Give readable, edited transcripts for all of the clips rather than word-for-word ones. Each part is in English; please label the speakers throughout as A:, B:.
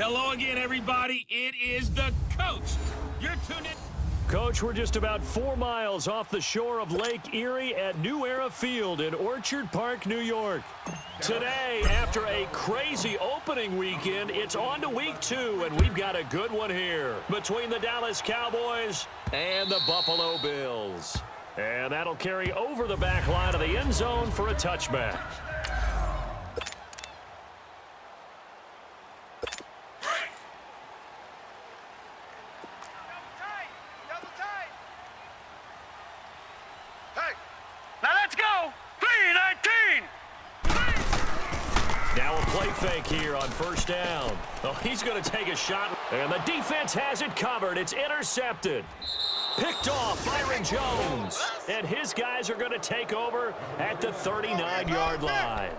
A: Hello again, everybody. It is the coach. You're tuned in.
B: Coach, we're just about 4 miles off the shore of Lake Erie at New Era Field in Orchard Park, New York. Today, after a crazy opening weekend, it's on to week 2, and we've got a good one here between the Dallas Cowboys and the Buffalo Bills. And that'll carry over the back line of the end zone for a touchback. Fake here on first down. Oh, he's going to take a shot, and the defense has it covered. It's intercepted. Picked off Byron Jones, and his guys are going to take over at the 39-yard line.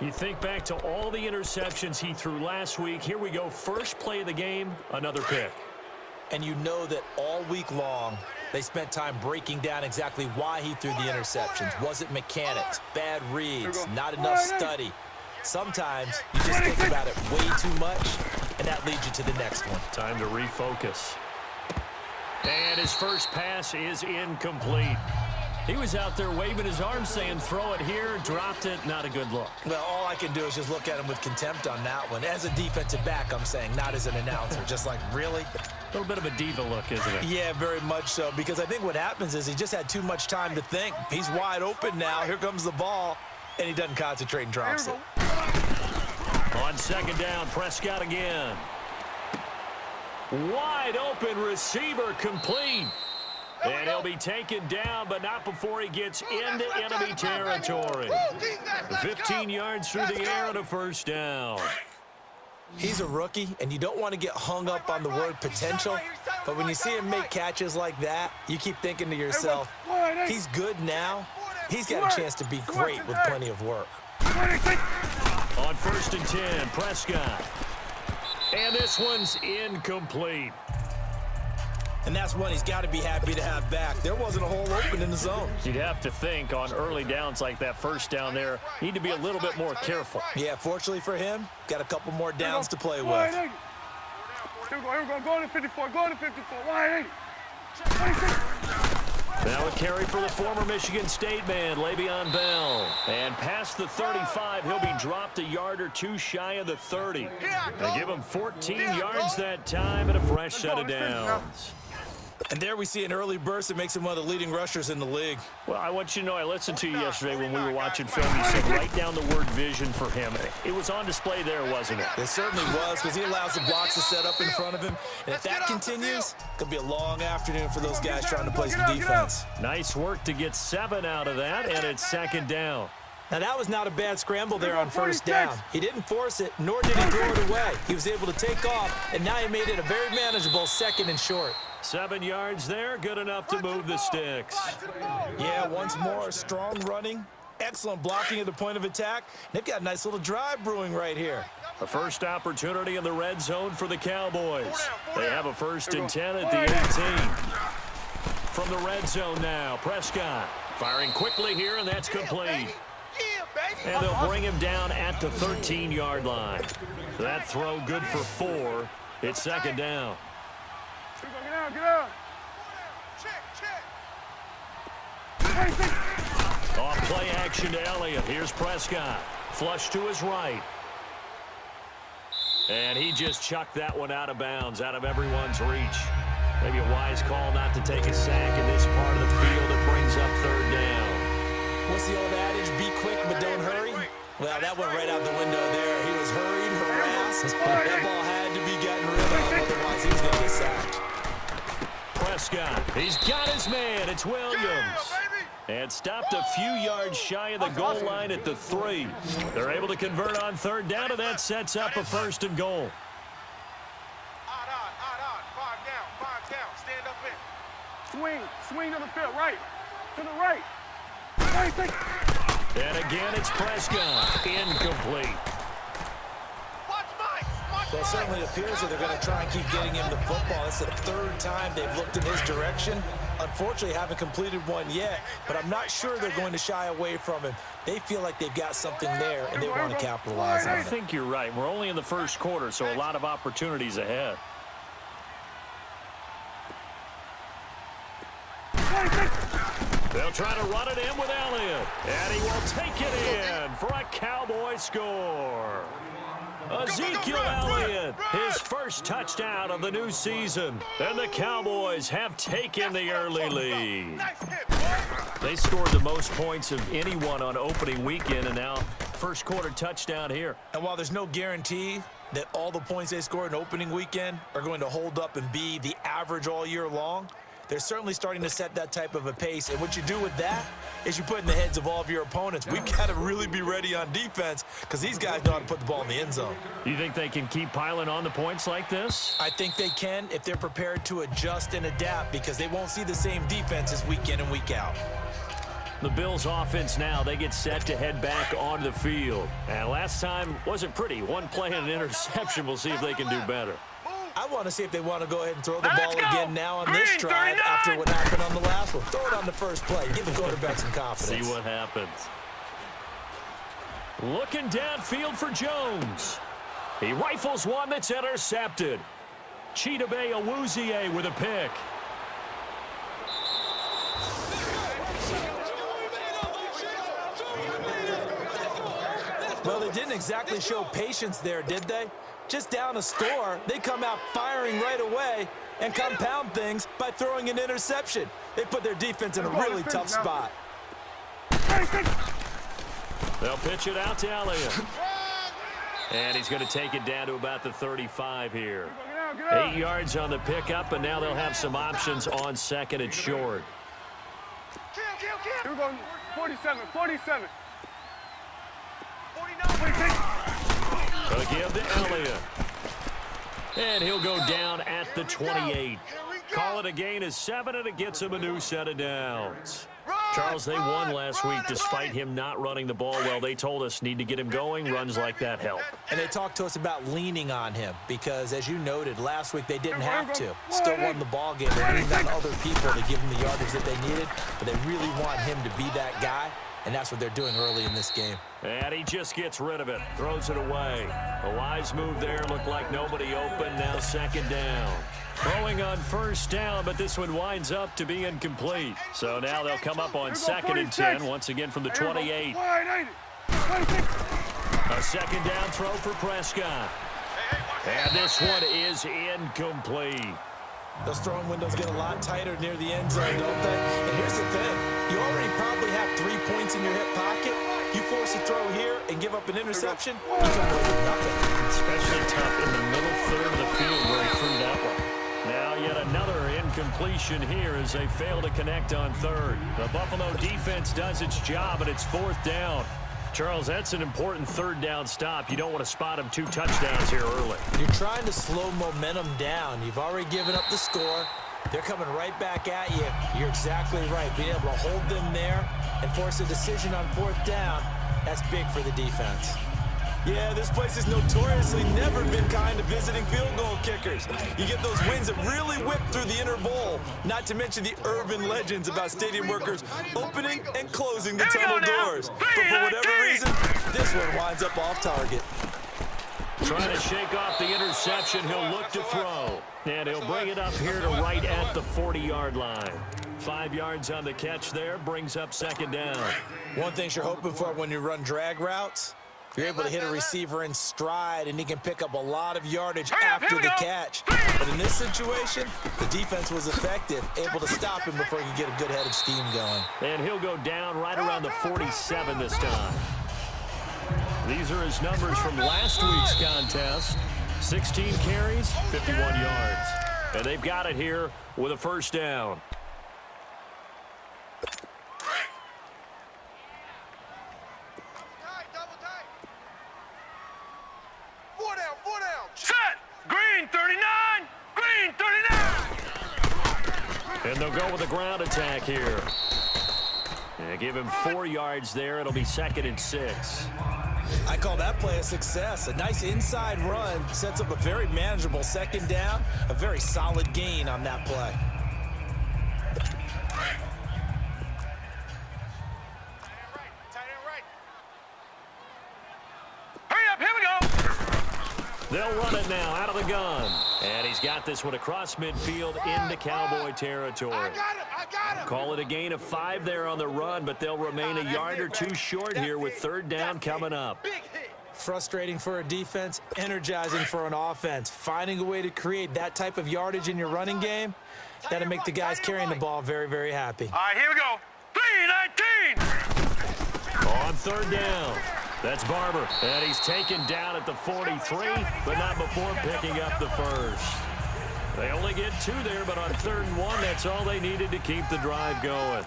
B: You think back to all the interceptions he threw last week. Here we go. First play of the game, another pick.
C: And you know that all week long, they spent time breaking down exactly why he threw the interceptions. Was it mechanics, bad reads, not enough study? Sometimes you just think about it way too much, and that leads you to the next one.
B: Time to refocus. And his first pass is incomplete. He was out there waving his arms saying, throw it here, dropped it, not a good look.
C: Well, all I can do is just look at him with contempt on that one. As a defensive back, I'm saying, not as an announcer. Just like, really?
B: A little bit of a diva look, isn't it?
C: Yeah, very much so, because I think what happens is he just had too much time to think. He's wide open now. Here comes the ball, and he doesn't concentrate and drops it.
B: On second down, Prescott again. Wide open receiver complete. And he'll be taken down, but not before he gets into enemy territory. 15 yards through the air and a first down.
C: He's a rookie, and you don't want to get hung up on the word potential. But when you see him make catches like that, you keep thinking to yourself, he's good now. He's got a chance to be great with plenty of work.
B: On first and 10, Prescott. And this one's incomplete.
C: And that's one he's got to be happy to have back. There wasn't a hole open in the zone.
B: You'd have to think on early downs like that first down there, need to be a little bit more careful.
C: Yeah, fortunately for him, got a couple more downs to play with.
D: Here we go. Go to 54. Go to 54. 180.
B: Now a carry for the former Michigan State man, Le'Veon Bell. And past the 35, he'll be dropped a yard or two shy of the 30. They give him 14 yards that time and a fresh set of downs.
C: And there we see an early burst that makes him one of the leading rushers in the league.
B: Well, I want you to know, I listened to you yesterday when we were watching film. You said write down the word vision for him. It was on display there, wasn't it?
C: It certainly was, because he allows the blocks to set up in front of him. And if that continues, it could be a long afternoon for those guys trying to play some defense.
B: Nice work to get 7 out of that, and it's second down.
C: Now, that was not a bad scramble there on first down. He didn't force it, nor did he throw it away. He was able to take off, and now he made it a very manageable second and short.
B: 7 yards there, good enough to move the sticks.
C: Yeah, once more, strong running, excellent blocking at the point of attack. They've got a nice little drive brewing right here.
B: A first opportunity in the red zone for the Cowboys. They have a first and 10 at the 18. From the red zone now, Prescott firing quickly here, and that's complete. And they'll bring him down at the 13-yard line. That throw good for 4. It's second down.
D: Get out.
B: Off play action to Elliott. Here's Prescott. Flush to his right. And he just chucked that one out of bounds, out of everyone's reach. Maybe a wise call not to take a sack in this part of the field. It brings up third down.
C: What's the old adage? Be quick, but don't hurry. Well, that went right out the window there. He was hurried, harassed. That ball had to be gotten rid of, otherwise he was going to get sacked.
B: Prescott, he's got his man. It's Williams. And stopped a few yards shy of the goal line at the 3. They're able to convert on third down, and that sets up a first and goal.
D: Five down. Stand up in. Swing to the field. Right. To the right.
B: And again, it's Prescott. Incomplete.
C: Well, it certainly appears that they're going to try and keep getting him the football. It's the third time they've looked in his direction. Unfortunately, haven't completed one yet, but I'm not sure they're going to shy away from him. They feel like they've got something there, and they want to capitalize on it.
B: I think you're right. We're only in the first quarter, so a lot of opportunities ahead. They'll try to run it in with Elliott, and he will take it in for a Cowboy score. Ezekiel Elliott, his first touchdown of the new season, and the Cowboys have taken the early lead. They scored the most points of anyone on opening weekend, and now first quarter touchdown here.
C: And while there's no guarantee that all the points they scored in opening weekend are going to hold up and be the average all year long, they're certainly starting to set that type of a pace. And what you do with that is you put in the heads of all of your opponents. We've got to really be ready on defense because these guys know how to put the ball in the end zone.
B: You think they can keep piling on the points like this?
C: I think they can if they're prepared to adjust and adapt because they won't see the same defenses week in and week out.
B: The Bills offense now, they get set to head back onto the field. And last time wasn't pretty. One play and an interception. We'll see if they can do better.
C: I want to see if they want to go ahead and throw the ball again now on this drive after what happened on the last one. Throw it on the first play. Give the quarterback some confidence.
B: See what happens. Looking downfield for Jones. He rifles one that's intercepted. Chidobe Awuzie with a pick.
C: Well, they didn't exactly show patience there, did they? Just down a score, they come out firing right away and compound things by throwing an interception. They put their defense in a really tough spot.
B: They'll pitch it out to Elliott. And he's going to take it down to about the 35 here. 8 yards on the pickup, and now they'll have some options on second and short.
D: Here we go, 47, 47.
B: Gonna give to Elliott. And he'll go down at the 28. Call it a gain of 7, and it gets him a new set of downs. Charles, they won last week despite him not running the ball well. They told us need to get him going. Runs like that help.
C: And they talked to us about leaning on him because, as you noted, last week they didn't have to. Still won the ball game. They leaned on other people to give them the yardage that they needed, but they really want him to be that guy, and that's what they're doing early in this game.
B: And he just gets rid of it, throws it away. A wise move there, looked like nobody open, now second down. Throwing on first down, but this one winds up to be incomplete. So now they'll come up on second and 10, once again from the 28. A second down throw for Prescott. And this one is incomplete.
C: Those throwing windows get a lot tighter near the end zone, don't they? And here's the thing. You already probably have 3 points in your hip pocket. You force a throw here and give up an interception, you come away with nothing.
B: Especially tough in the middle third of the field where he threw that one. Now yet another incompletion here as they fail to connect on third. The Buffalo defense does its job, and it's fourth down. Charles, that's an important third down stop. You don't want to spot him 2 touchdowns here early.
C: You're trying to slow momentum down. You've already given up the score. They're coming right back at you. You're exactly right. Being able to hold them there and force a decision on fourth down, that's big for the defense. Yeah, this place has notoriously never been kind to visiting field goal kickers. You get those wins that really whip through the inner bowl, not to mention the urban legends about stadium workers opening and closing the tunnel doors. But for whatever reason, this one winds up off target.
B: Trying to shake off the interception, he'll look to throw. And he'll bring it up here to right at the 40-yard line. 5 yards on the catch there, brings up second down.
C: One thing you're hoping for when you run drag routes, you're able to hit a receiver in stride, and he can pick up a lot of yardage after the catch. But in this situation, the defense was effective, able to stop him before he could get a good head of steam going.
B: And he'll go down right around the 47 this time. These are his numbers from last week's contest. 16 carries, 51 yards. And they've got it here with a first down.
D: Set! Green 39! Green 39!
B: And they'll go with a ground attack here. And give him 4 yards there. It'll be second and 6.
C: I call that play a success. A nice inside run sets up a very manageable second down, a very solid gain on that play.
D: Hurry up, here we go.
B: They'll run it now out of the gun. And he's got this one across midfield into Cowboy territory.
D: I got him.
B: Call it a gain of 5 there on the run, but they'll remain a yard or two short here with third down coming up.
D: Big hit.
C: Frustrating for a defense, energizing for an offense. Finding a way to create that type of yardage in your running game, that'll make the guys carrying the ball very, very happy.
D: All right, here we go. 3-19.
B: On third down. That's Barber, and he's taken down at the 43, but not before picking up the first. They only get 2 there, but on 3rd and 1, that's all they needed to keep the drive going.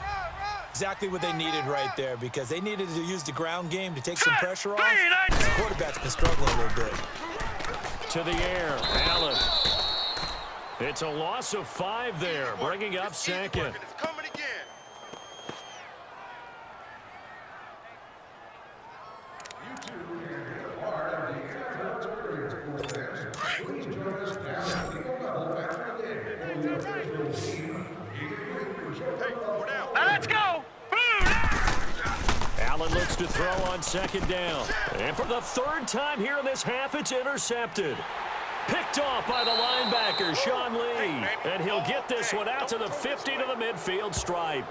C: Exactly what they needed right there, because they needed to use the ground game to take some pressure off. The quarterback's been struggling a little bit.
B: To the air, Allen. It's a loss of 5 there, bringing up second.
D: It's coming again. Let's go!
B: Allen looks to throw on 2nd down. And for the 3rd time here in this half, it's intercepted. Picked off by the linebacker, Sean Lee. And he'll get this one out to the 50 to the midfield stripe.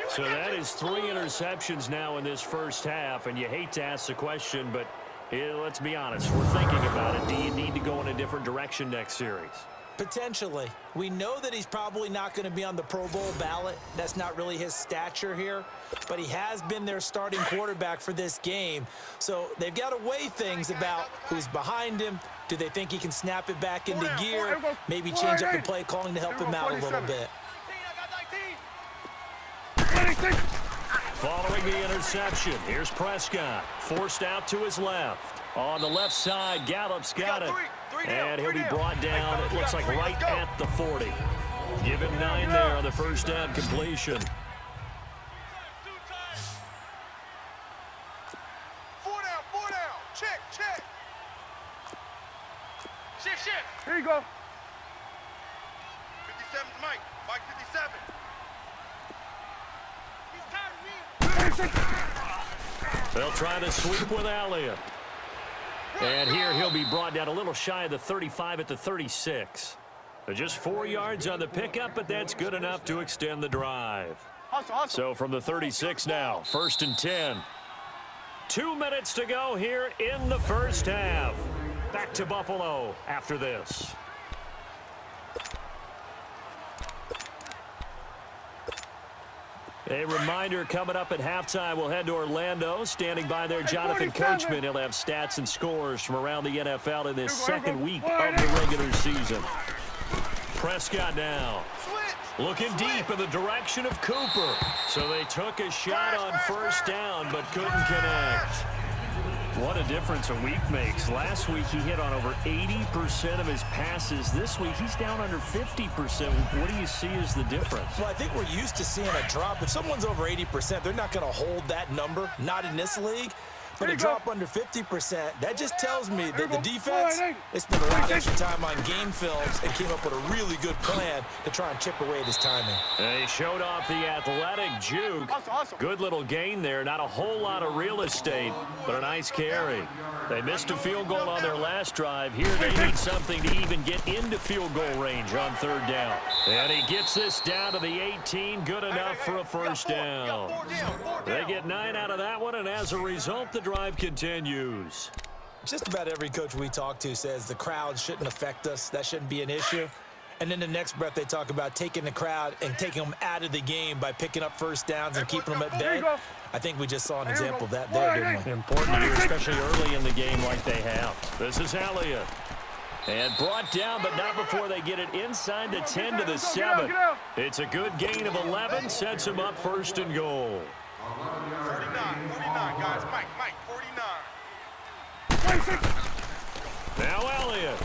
B: So that is 3 interceptions now in this first half. And you hate to ask the question, but let's be honest. We're thinking about it. Do you need to go in a different direction next series?
C: Potentially. We know that he's probably not going to be on the Pro Bowl ballot. That's not really his stature here. But he has been their starting quarterback for this game. So they've got to weigh things about who's behind him. Do they think he can snap it back into gear? Maybe change up the play calling to help him out a little bit.
B: Following the interception, here's Prescott. Forced out to his left. On the left side, Gallup's got it. And he'll be brought down, it looks like right at the 40. Give him 9 there on the first down completion.
D: 4 down. Check. Shift.
E: Here you go.
D: 57's Mike. Mike 57. He's tired of me.
B: They'll try to sweep with Elliott. And here he'll be brought down a little shy of the 35 at the 36. Just 4 yards on the pickup, but that's good enough to extend the drive.
E: Hustle.
B: So from the 36 now, 1st and 10. 2 minutes to go here in the first half. Back to Buffalo after this. A reminder coming up at halftime, we'll head to Orlando. Standing by there, Jonathan Coachman. He'll have stats and scores from around the NFL in this second week of the regular season. Prescott now. Looking deep in the direction of Cooper. So they took a shot on 1st down, but couldn't connect. What a difference a week makes. Last week he hit on over 80% of his passes. This week he's down under 50%. What do you see as the difference?
C: Well, I think we're used to seeing a drop. If someone's over 80%, they're not going to hold that number, not in this league. But a drop under 50%, that just tells me that the defense, they spent a lot of extra time on game films and came up with a really good plan to try and chip away at his timing.
B: They showed off the athletic juke. Good little gain there. Not a whole lot of real estate, but a nice carry. They missed a field goal on their last drive. Here they need something to even get into field goal range on 3rd down. And he gets this down to the 18. Good enough for a 1st down. They get 9 out of that one, and as a result, the drive continues.
C: Just about every coach we talk to says the crowd shouldn't affect us. That shouldn't be an issue. And then the next breath they talk about taking the crowd and taking them out of the game by picking up 1st downs and keeping them at bay. I think we just saw an example of that there, didn't we?
B: Important here, especially early in the game like they have. This is Elliott. And brought down, but not before they get it inside the 10 to the 7. It's a good gain of 11, sets him up 1st and goal.
D: 49, guys. Mike, 49.
B: Now Elliott.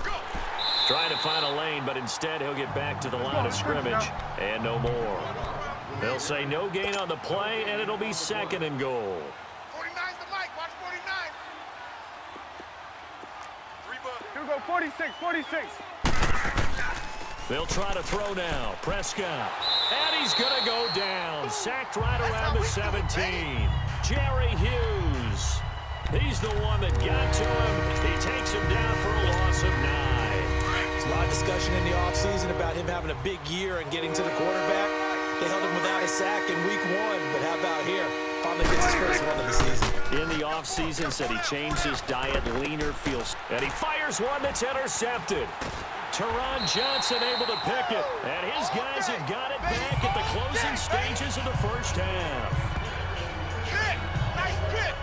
B: Trying to find a lane, but instead he'll get back to the line of scrimmage. And no more. They'll say no gain on the play, and it'll be 2nd and goal.
D: 49's 46, 46.
B: They'll try to throw now. Prescott. And he's going to go down. Sacked right around the 17. Jerry Hughes. He's the one that got to him. He takes him down for a loss of 9.
C: There's a lot of discussion in the offseason about him having a big year and getting to the quarterback. They held him without a sack in week 1, but how about here? Finally gets his first one of the season.
B: In the offseason, said he changed his diet, leaner, feels, and he fires one that's intercepted. Teron Johnson able to pick it, and his guys have got it back at the closing stages of the first half.
D: Nice pick.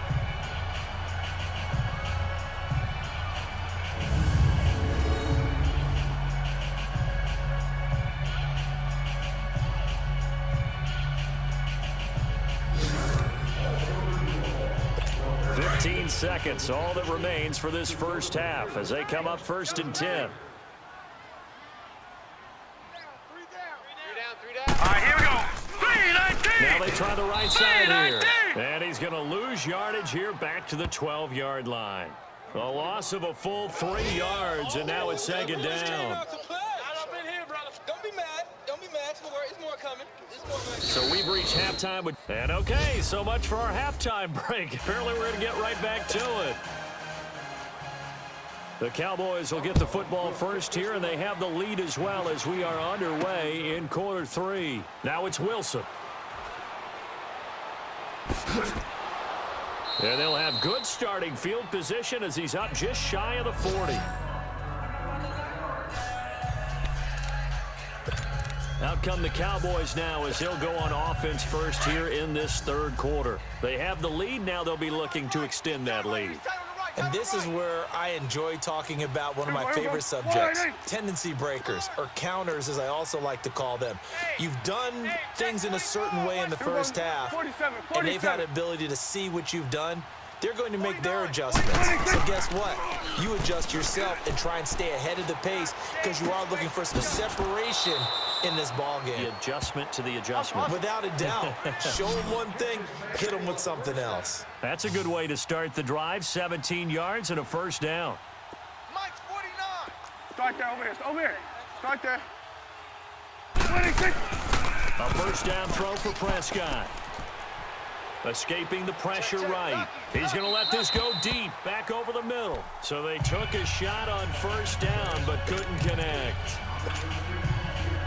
B: 15 seconds, all that remains for this first half as they come up 1st and 10. Now they try the right side here. And he's going to lose yardage here back to the 12-yard line. A loss of a full 3 yards, and now it's 2nd down. So we've reached halftime with, and okay, so much for our halftime break. Apparently we're going to get right back to it. The Cowboys will get the football first here, and they have the lead as well as we are underway in quarter 3. Now it's Wilson. And they'll have good starting field position as he's up just shy of the 40. Out come the Cowboys now as they'll go on offense first here in this 3rd quarter. They have the lead. Now they'll be looking to extend that lead.
C: And this is where I enjoy talking about one of my favorite subjects, tendency breakers, or counters as I also like to call them. You've done things in a certain way in the first half, and they've had the ability to see what you've done. They're going to make their adjustments. So guess what? You adjust yourself and try and stay ahead of the pace because you are looking for some separation in this ball game.
B: The adjustment to the adjustment.
C: Without a doubt. Show them one thing, hit them with something else.
B: That's a good way to start the drive. 17 yards and a first down.
D: Mike's 49. Start there, over here. Start there. 26.
B: A first down throw for Prescott. Escaping the pressure right. He's going to let this go deep, back over the middle. So they took a shot on first down, but couldn't connect.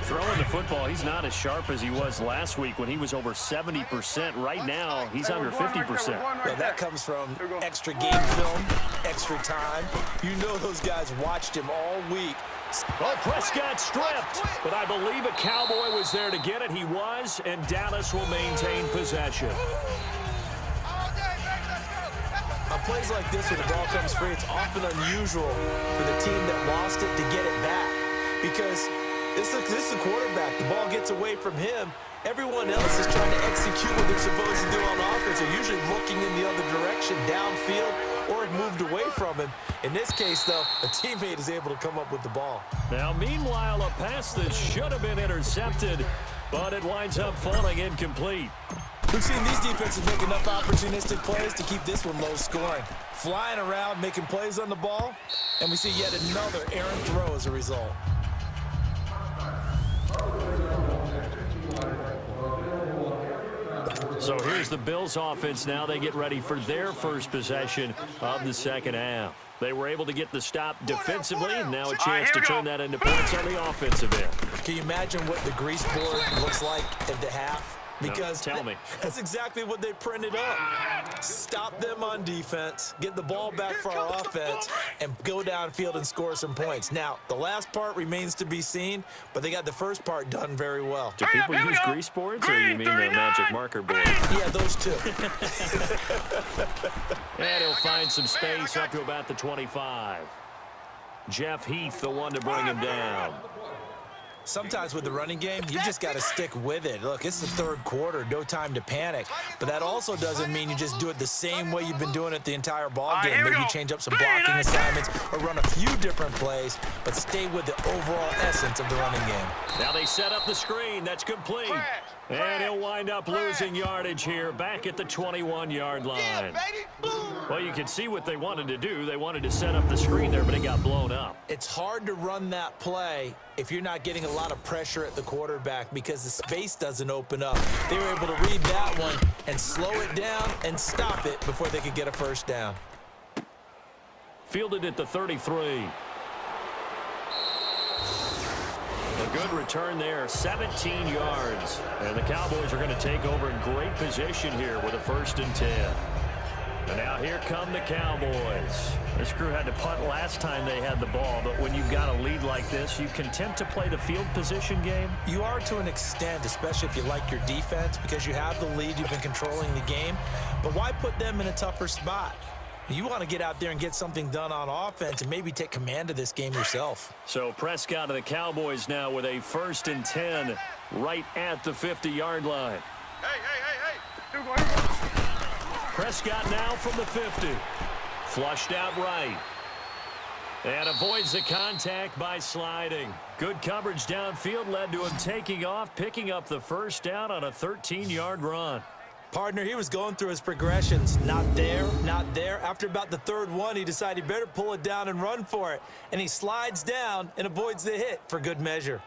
B: Throwing the football, he's not as sharp as he was last week when he was over 70%. Right now, he's under 50%.
C: Well, that comes from extra game film, extra time. You know those guys watched him all week.
B: Well, Prescott stripped, but I believe a Cowboy was there to get it. He was, and Dallas will maintain possession.
C: On plays like this where the ball comes free, it's often unusual for the team that lost it to get it back because this is the quarterback. The ball gets away from him. Everyone else is trying to execute what they're supposed to do on offense. They're usually looking in the other direction, downfield, or have moved away from him. In this case, though, a teammate is able to come up with the ball.
B: Now, meanwhile, a pass that should have been intercepted, but it winds up falling incomplete.
C: We've seen these defenses make enough opportunistic plays to keep this one low scoring. Flying around, making plays on the ball, and we see yet another errant throw as a result.
B: So here's the Bills offense now. They get ready for their first possession of the second half. They were able to get the stop defensively. Now a chance to turn that into points on the offensive end.
C: Can you imagine what the grease board looks like at the half? Because
B: no, tell me.
C: That's exactly what they printed up. Stop them on defense, get the ball back for our offense, and go downfield and score some points. Now, the last part remains to be seen, but they got the first part done very well.
B: Do people use grease boards, or you mean the magic marker board?
C: Yeah, those two.
B: And he'll find some space up to about the 25. Jeff Heath, the one to bring him down.
C: Sometimes with the running game, you just got to stick with it. Look, it's the 3rd quarter, no time to panic. But that also doesn't mean you just do it the same way you've been doing it the entire ball game. Maybe you change up some blocking assignments or run a few different plays, but stay with the overall essence of the running game.
B: Now they set up the screen. That's complete. And he'll wind up losing yardage here back at the 21-yard line. Well, you can see what they wanted to do. They wanted to set up the screen there, but it got blown up.
C: It's hard to run that play if you're not getting a lot of pressure at the quarterback because the space doesn't open up. They were able to read that one and slow it down and stop it before they could get a first down.
B: Fielded at the 33. A good return there, 17 yards. And the Cowboys are going to take over in great position here with a 1st and 10. And now here come the Cowboys. This crew had to punt last time they had the ball, but when you've got a lead like this, you content to play the field position game?
C: You are to an extent, especially if you like your defense, because you have the lead, you've been controlling the game. But why put them in a tougher spot? You want to get out there and get something done on offense and maybe take command of this game yourself.
B: So Prescott of the Cowboys now with a 1st and 10 right at the 50-yard line.
D: Hey. Here we go.
B: Prescott now from the 50. Flushed out right. And avoids the contact by sliding. Good coverage downfield led to him taking off, picking up the 1st down on a 13-yard run.
C: Partner, he was going through his progressions. Not there, not there. After about the 3rd one, he decided he better pull it down and run for it. And he slides down and avoids the hit for good measure.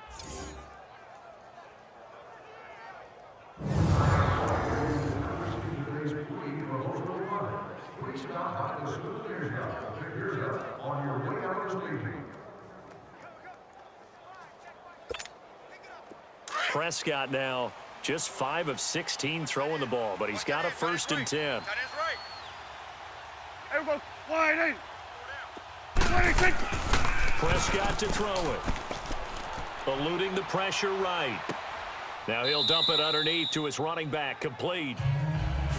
B: Prescott now just 5 of 16 throwing the ball, but he's got a 1st and 10.
D: Here we go. Wide in.
B: Prescott to throw it. Eluding the pressure right. Now he'll dump it underneath to his running back, complete.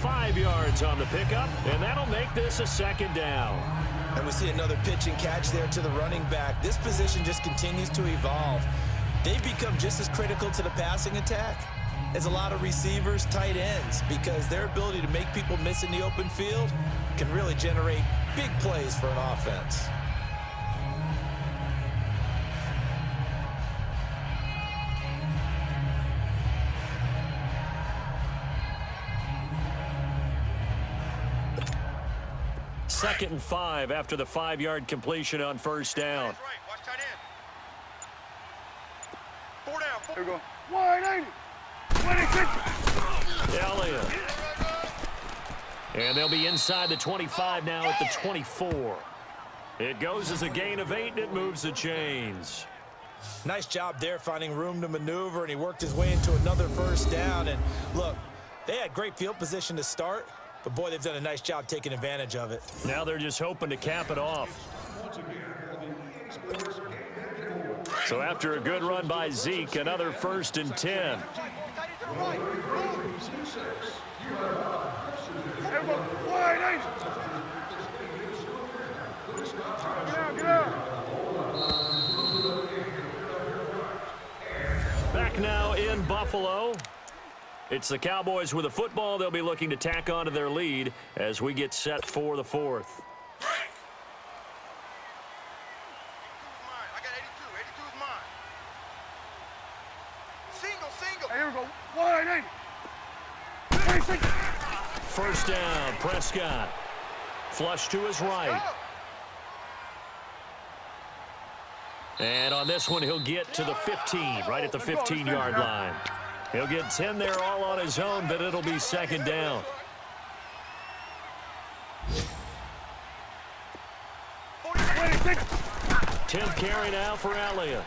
B: 5 yards on the pickup, and that'll make this a 2nd down.
C: And we see another pitch and catch there to the running back. This position just continues to evolve. They've become just as critical to the passing attack as a lot of receivers, tight ends, because their ability to make people miss in the open field can really generate big plays for an offense.
B: Second and 5 after the 5-yard completion on 1st down.
D: Watch tight end. 4 down. Here we go. Wide in. 26.
B: Elliott. And they'll be inside the 25 now at the 24. It goes as a gain of 8, and it moves the chains.
C: Nice job there finding room to maneuver, and he worked his way into another 1st down. And look, they had great field position to start, but boy, they've done a nice job taking advantage of it.
B: Now they're just hoping to cap it off. So after a good run by Zeke, another 1st and 10.
D: Wide in. Get out.
B: Back now in Buffalo. It's the Cowboys with the football. They'll be looking to tack on to their lead as we get set for the 4th.
D: I got 82. 82 is mine. Single. Here we go. Wide in. 26.
B: 1st down, Prescott. Flush to his right. And on this one, he'll get to the 15, right at the 15-yard line. He'll get 10 there all on his own, but it'll be 2nd down. Tenth carry now for Elliott.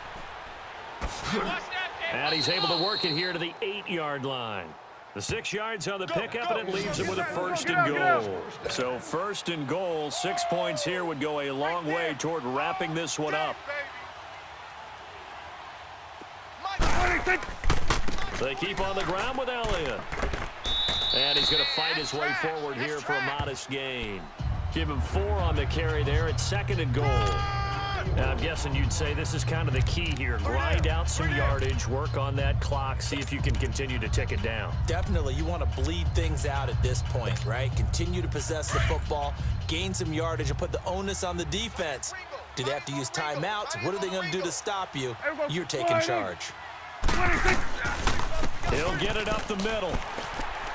B: And he's able to work it here to the 8-yard line. The 6 yards on the pickup, and it leaves him with a 1st and goal. So 1st and goal, 6 points here would go a long way toward wrapping this one up. They keep on the ground with Elliott. And he's going to fight his way forward here for a modest gain. Give him 4 on the carry there at 2nd and goal. Now, I'm guessing you'd say this is kind of the key here. Grind out some yardage, work on that clock, see if you can continue to tick it down.
C: Definitely. You want to bleed things out at this point, right? Continue to possess the football, gain some yardage, and put the onus on the defense. Do they have to use timeouts? What are they going to do to stop you? You're taking charge.
B: He'll get it up the middle.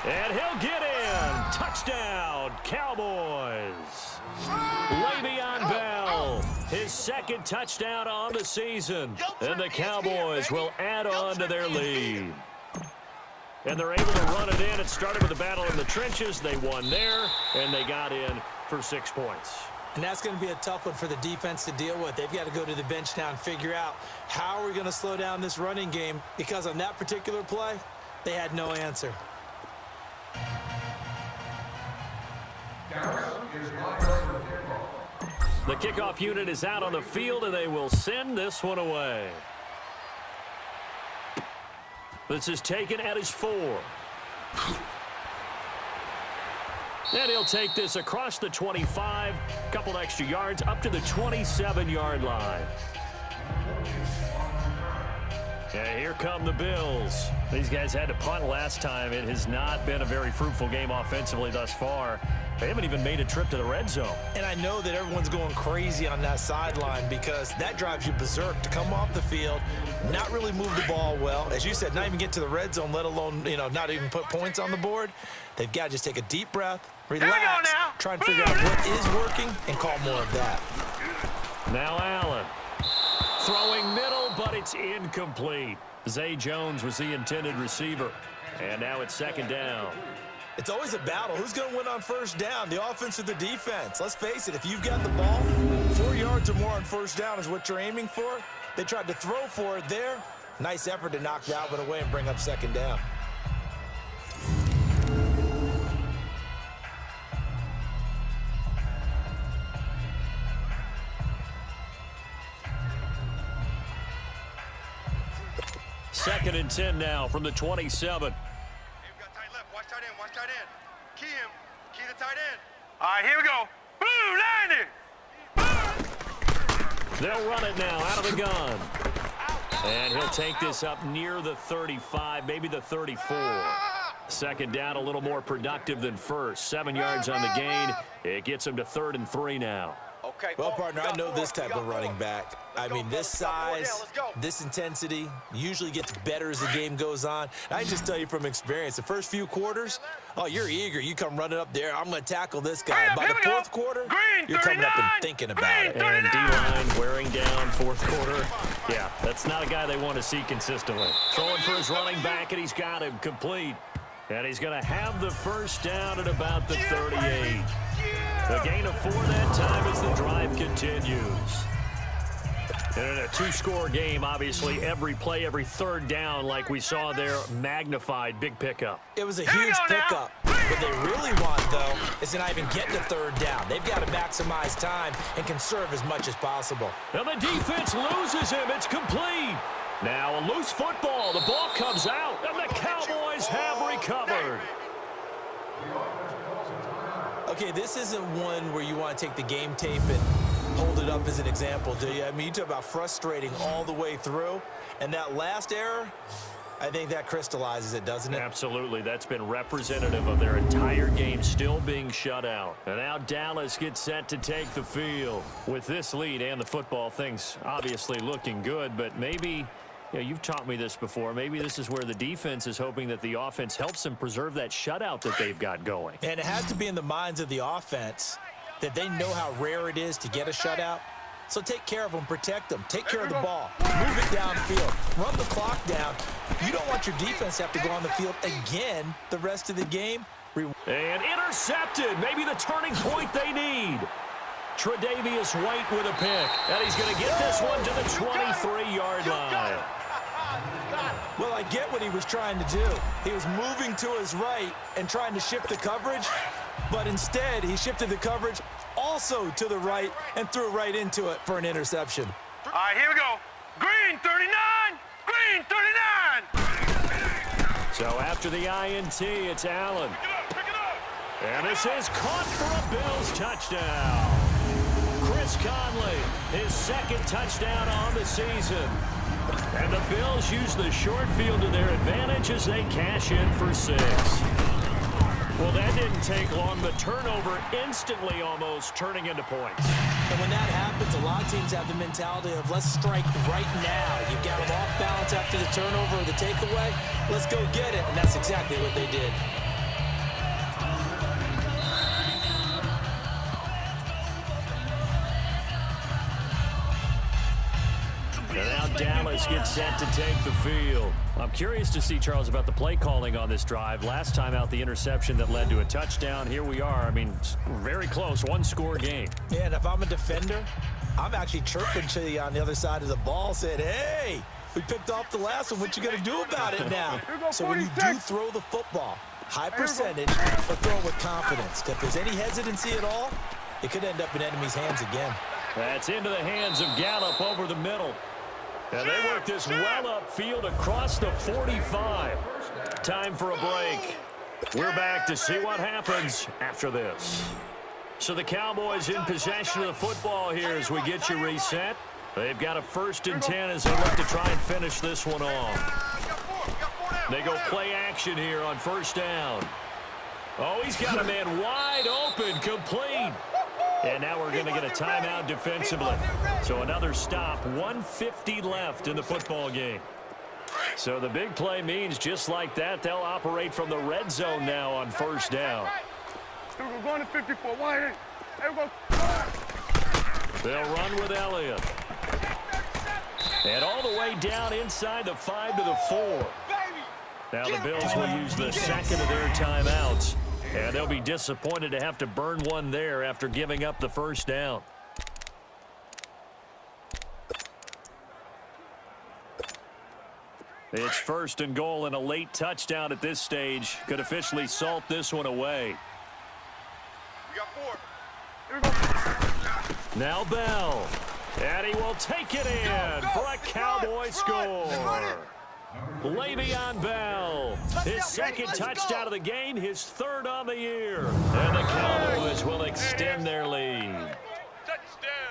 B: And he'll get in. Touchdown, Cowboys. Le'Veon Bell, his second touchdown on the season. And the Cowboys will add on to their lead. And they're able to run it in. It started with a battle in the trenches. They won there, and they got in for 6 points.
C: And that's going to be a tough one for the defense to deal with. They've got to go to the bench now and figure out how are we going to slow down this running game, because on that particular play, they had no answer.
B: The kickoff unit is out on the field, and they will send this one away. This is taken at his 4. And he'll take this across the 25, couple extra yards, up to the 27-yard line. And here come the Bills. These guys had to punt last time. It has not been a very fruitful game offensively thus far. They haven't even made a trip to the red zone. And I know that everyone's going crazy on that sideline because that drives you berserk to come off the field, not really move the ball well. As you said, not even get to the red zone, let alone, not even put points on the board. They've got to just take a deep breath, relax, try and figure out what is working, and call more of that. Now Allen. Throwing middle, but it's incomplete. Zay Jones was the intended receiver. And now it's second down.
C: It's always a battle. Who's going to win on first down, the offense or the defense? Let's face it, if you've got the ball, 4 yards or more on first down is what you're aiming for. They tried to throw for it there. Nice effort to knock that one away and bring up second down.
B: Second and 10 now from the 27.
D: Watch tight end. Key him. Key the tight end. All right, here we go. Boom, 90.
B: They'll run it now out of the gun. And he'll take this up near the 35, maybe the 34. Second down, a little more productive than first. 7 yards on the gain. It gets him to 3rd and 3 now.
C: Well, partner, I know this type of running back. I mean, this size, this intensity usually gets better as the game goes on. I can just tell you from experience, the first few quarters, oh, you're eager. You come running up there, I'm going to tackle this guy. By the fourth quarter, you're coming up and thinking about it.
B: And D-line wearing down fourth quarter. Yeah, that's not a guy they want to see consistently. Throwing for his running back, and he's got him complete. And he's going to have the first down at about the 38. A gain of 4 that time as the drive continues. And in a 2-score game, obviously, every play, every third down, like we saw there, magnified, big pickup.
C: It was a huge pickup. What they really want, though, is to not even get to third down. They've got to maximize time and conserve as much as possible.
B: And the defense loses him. It's complete. Now a loose football. The ball comes out, and the Cowboys have recovered.
C: Okay, this isn't one where you want to take the game tape and hold it up as an example, do you? I mean, you talk about frustrating all the way through. And that last error, I think that crystallizes it, doesn't it?
B: Absolutely. That's been representative of their entire game still being shut out. And now Dallas gets set to take the field. With this lead and the football, things obviously looking good, but maybe... you've taught me this before. Maybe this is where the defense is hoping that the offense helps them preserve that shutout that they've got going.
C: And it has to be in the minds of the offense that they know how rare it is to get a shutout. So take care of them, protect them, take care of the ball, move it downfield, run the clock down. You don't want your defense to have to go on the field again the rest of the game.
B: And intercepted, maybe the turning point they need. Tre'Davious White with a pick, and he's going to get this one to the 23-yard line.
C: Well, I get what he was trying to do. He was moving to his right and trying to shift the coverage, but instead he shifted the coverage also to the right and threw right into it for an interception.
D: All right, here we go. Green 39! Green 39!
B: So after the INT, it's Allen. And this is caught for a Bills touchdown. Chris Conley, his second touchdown on the season. And the Bills use the short field to their advantage as they cash in for 6. Well, that didn't take long. The turnover instantly almost turning into points.
C: And when that happens, a lot of teams have the mentality of let's strike right now. You've got them off balance after the turnover or the takeaway. Let's go get it. And that's exactly what they did.
B: And now Dallas gets set to take the field. I'm curious to see, Charles, about the play calling on this drive. Last time out, the interception that led to a touchdown. Here we are. I mean, very close, one-score game.
C: Yeah, and if I'm a defender, I'm actually chirping to you on the other side of the ball, saying, hey, we picked off the last one. What you going to do about it now? So when you do throw the football, high percentage, but throw with confidence. If there's any hesitancy at all, it could end up in enemy's hands again.
B: That's into the hands of Gallup over the middle. And they work this well upfield across the 45. Time for a break. We're back to see what happens after this. So the Cowboys in possession of the football here as we get you reset. They've got a 1st and 10 as they look to try and finish this one off. They go play action here on 1st down. Oh, he's got a man wide open, complete. And now we're going to get a timeout defensively. So another stop, 1:50 left in the football game. So the big play means just like that, they'll operate from the red zone now on 1st down.
D: We're going to 54. Wide. There we go.
B: They'll run with Elliott. And all the way down inside the 5 to the 4. Now the Bills will use the second of their timeouts. And they'll be disappointed to have to burn one there after giving up the 1st down. It's 1st and goal, and a late touchdown at this stage could officially salt this one away.
D: We got 4.
B: Now Bell. And he will take it in for a Cowboy score. Le'Veon Bell, his 2nd touchdown of the game, his 3rd on the year. And the Cowboys will extend their lead.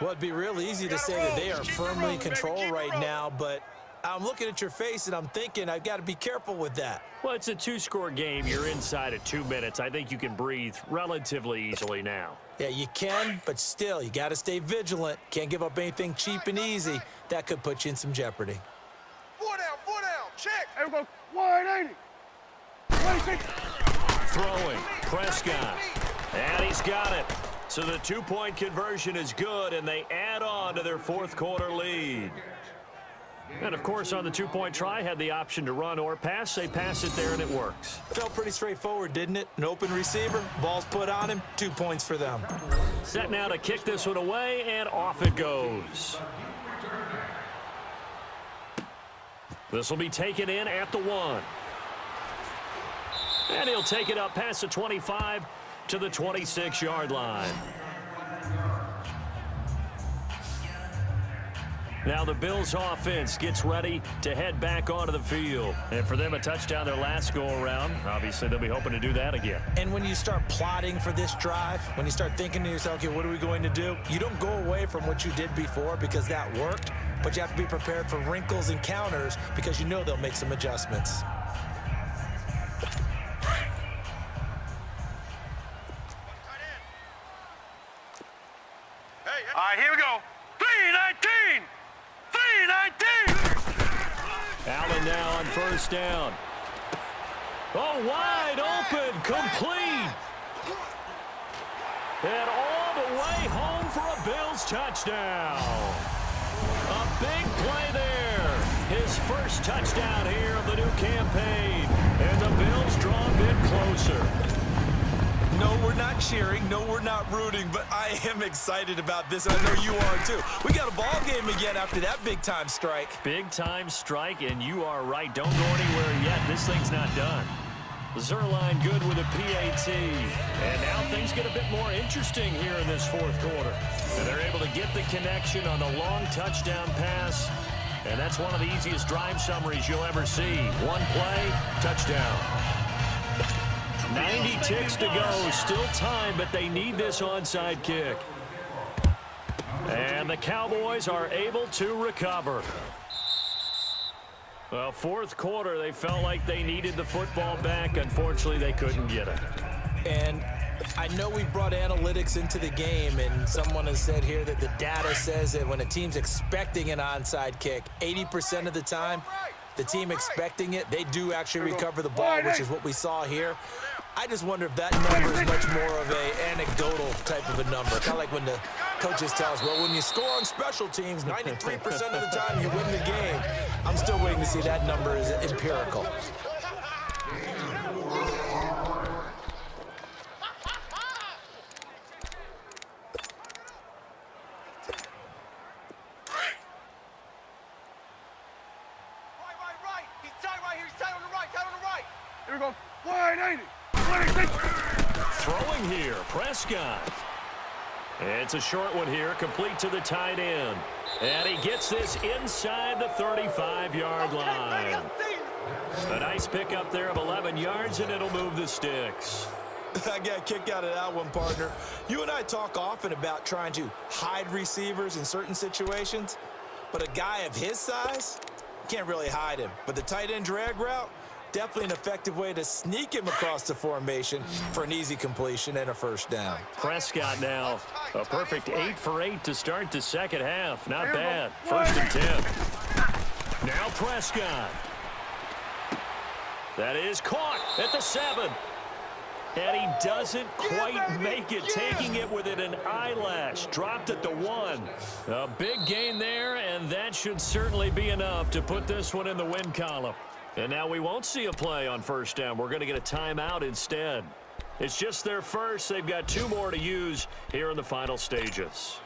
C: Well, it'd be real easy to say that they are firmly in control right now, but I'm looking at your face and I'm thinking I've got to be careful with that.
B: Well, it's a 2-score game. You're inside at 2 minutes. I think you can breathe relatively easily now.
C: Yeah, you can, but still, you got to stay vigilant. Can't give up anything cheap and easy. That could put you in some jeopardy.
D: 4 down, check. There we go. Wide 80. 26.
B: Throwing, Prescott. And he's got it. So the 2-point conversion is good, and they add on to their 4th quarter lead. And, of course, on the 2-point try, had the option to run or pass. They pass it there, and it works.
C: Felt pretty straightforward, didn't it? An open receiver, ball's put on him, 2 points for them.
B: Set now to kick this one away, and off it goes. This will be taken in at the 1. And he'll take it up past the 25 to the 26-yard line. Now the Bills offense gets ready to head back onto the field. And for them, a touchdown their last go-around. Obviously, they'll be hoping to do that again.
C: And when you start plotting for this drive, when you start thinking to yourself, okay, what are we going to do? You don't go away from what you did before because that worked, but you have to be prepared for wrinkles and counters because you know they'll make some adjustments.
D: All right, here we go. 3-19. 3-19.
B: Allen now on 1st down. Oh, wide open, complete. And all the way home for a Bills touchdown. A big play there. His 1st touchdown here of the new campaign. And the Bills draw a bit closer.
C: No, we're not cheering. No, we're not rooting, but I am excited about this. I know you are, too. We got a ball game again after that big-time strike.
B: Big-time strike, and you are right. Don't go anywhere yet. This thing's not done. Zerline good with a PAT. And now things get a bit more interesting here in this 4th quarter. And they're able to get the connection on the long touchdown pass. And that's one of the easiest drive summaries you'll ever see. One play, touchdown. 90 ticks to go. Still time, but they need this onside kick. And the Cowboys are able to recover. Well, 4th quarter, they felt like they needed the football back. Unfortunately, they couldn't get it.
C: And I know we brought analytics into the game, and someone has said here that the data says that when a team's expecting an onside kick, 80% of the time, the team expecting it, they do actually recover the ball, which is what we saw here. I just wonder if that number is much more of a anecdotal type of a number, kind of like when the Coaches tell us, well, when you score on special teams, 93% of the time you win the game. I'm still waiting to see that number is empirical.
D: Here we go. Wide 80. 26.
B: Throwing here, Prescott. It's a short one here, complete to the tight end. And he gets this inside the 35-yard line. A nice pickup there of 11 yards, and it'll move the sticks.
C: I got a kick out of that one, partner. You and I talk often about trying to hide receivers in certain situations, but a guy of his size, can't really hide him. But the tight end drag route, definitely an effective way to sneak him across the formation for an easy completion and a first down.
B: Prescott now, a perfect 8 for 8 to start the second half. Not bad. 1st and 10. Now Prescott. That is caught at the 7. And he doesn't quite make it, taking it within an eyelash. Dropped at the 1. A big gain there, and that should certainly be enough to put this one in the win column. And now we won't see a play on first down. We're going to get a timeout instead. It's just their first. They've got 2 more to use here in the final stages.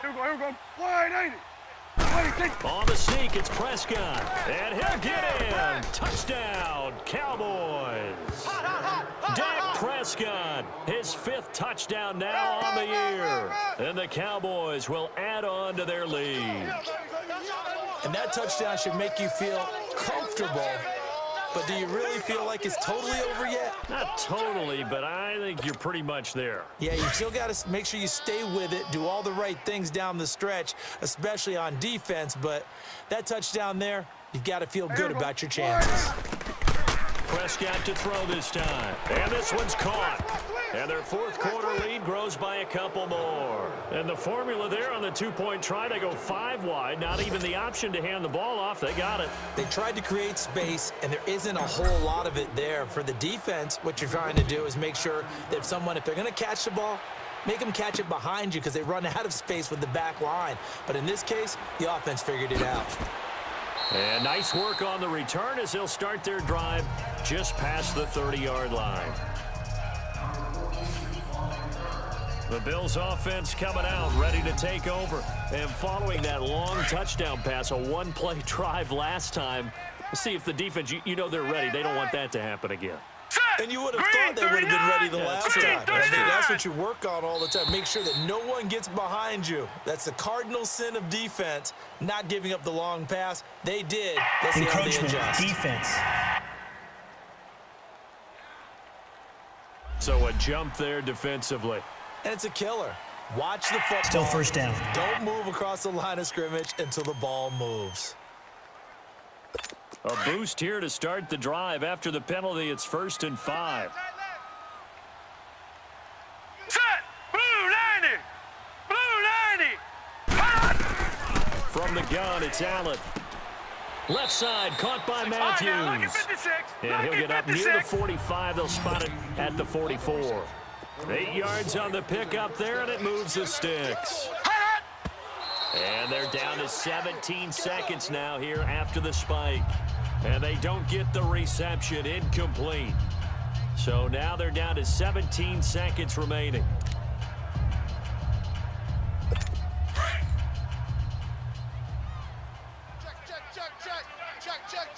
D: Here we go. Wide 80. 26.
B: On the sneak, it's Prescott. And he'll get in. Touchdown, Cowboys. Dak Prescott, his 5th touchdown now on the year. And the Cowboys will add on to their lead.
C: And that touchdown should make you feel comfortable. But do you really feel like it's totally over yet?
B: Not totally, but I think you're pretty much there.
C: Yeah, you still got to make sure you stay with it, do all the right things down the stretch, especially on defense. But that touchdown there, you've got to feel good about your chances.
B: Prescott to throw this time. And this one's caught. And their 4th quarter lead grows by a couple more. And the formula there on the 2-point try, they go 5 wide. Not even the option to hand the ball off. They got it.
C: They tried to create space, and there isn't a whole lot of it there. For the defense, what you're trying to do is make sure that if they're going to catch the ball, make them catch it behind you because they run out of space with the back line. But in this case, the offense figured it out.
B: And nice work on the return as they'll start their drive just past the 30-yard line. The Bills offense coming out, ready to take over. And following that long touchdown pass, a 1-play drive last time. Let's see if the defense, you know they're ready. They don't want that to happen again.
C: And you would have thought they would have been ready the last time. I mean, that's what you work on all the time. Make sure that no one gets behind you. That's the cardinal sin of defense, not giving up the long pass. They did. Let's see how they adjust.
E: Defense.
B: So a jump there defensively.
C: And it's a killer. Watch the football.
E: Still first down.
C: Don't move across the line of scrimmage until the ball moves.
B: A boost here to start the drive. After the penalty, it's 1st and 5.
D: Set. Blue 90. Blue 90.
B: From the gun, it's Allen. Left side, caught by Matthews. And he'll get up near the 45. They'll spot it at the 44. 8 yards on the pickup there, and it moves the sticks. And they're down to 17 seconds now here after the spike. And they don't get the reception. Incomplete. So now they're down to 17 seconds remaining.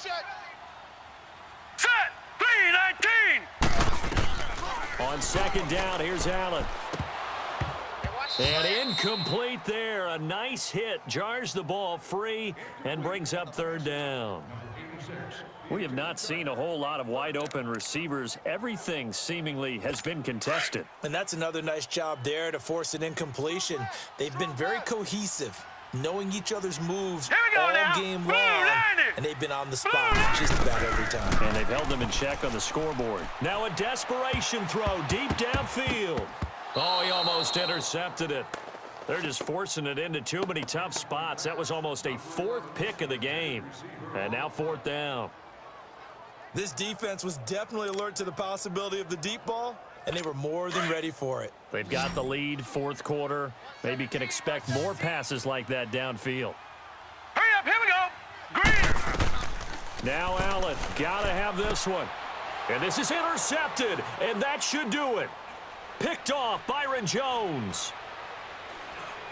D: Check. Set. 3-19.
B: On 2nd down, here's Allen. And incomplete there. A nice hit. Jars the ball free and brings up third down. We have not seen a whole lot of wide-open receivers. Everything seemingly has been contested.
C: And that's another nice job there to force an incompletion. They've been very cohesive, knowing each other's moves all game long, and they've been on the spot just about every time.
B: And they've held them in check on the scoreboard. Now a desperation throw deep downfield. Oh, he almost intercepted it. They're just forcing it into too many tough spots. That was almost a fourth pick of the game. And now fourth down.
C: This defense was definitely alert to the possibility of the deep ball, and they were more than ready for it.
B: They've got the lead, fourth quarter. Maybe can expect more passes like that downfield.
D: Hurry up, here we go. Green.
B: Now Allen, gotta have this one. And this is intercepted, and that should do it. Picked off Byron Jones.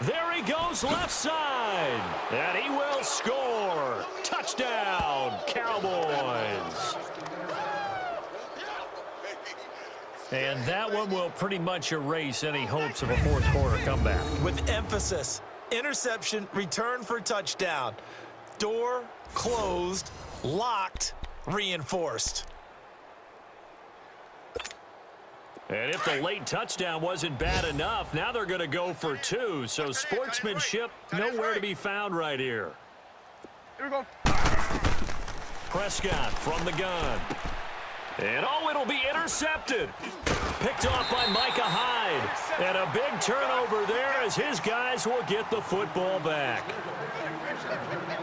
B: There he goes left side, and he will score. Touchdown, Cowboys. And that one will pretty much erase any hopes of a fourth quarter comeback.
C: With emphasis, interception, return for touchdown. Door closed, locked, reinforced.
B: And if the late touchdown wasn't bad enough, now they're going to go for two. So sportsmanship nowhere to be found right here.
D: Here we go.
B: Prescott from the gun. And oh, it'll be intercepted. Picked off by Micah Hyde. And a big turnover there as his guys will get the football back.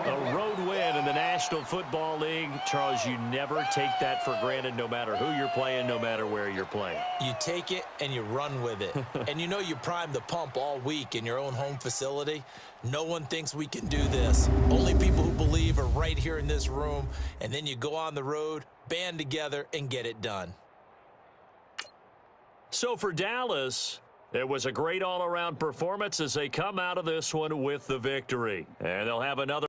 B: A road win in the National Football League. Charles, you never take that for granted no matter who you're playing, no matter where you're playing.
C: You take it and you run with it. And you know you primed the pump all week in your own home facility. No one thinks we can do this. Only people who believe are right here in this room. And then you go on the road, band together, and get it done.
B: So for Dallas, it was a great all-around performance as they come out of this one with the victory. And they'll have another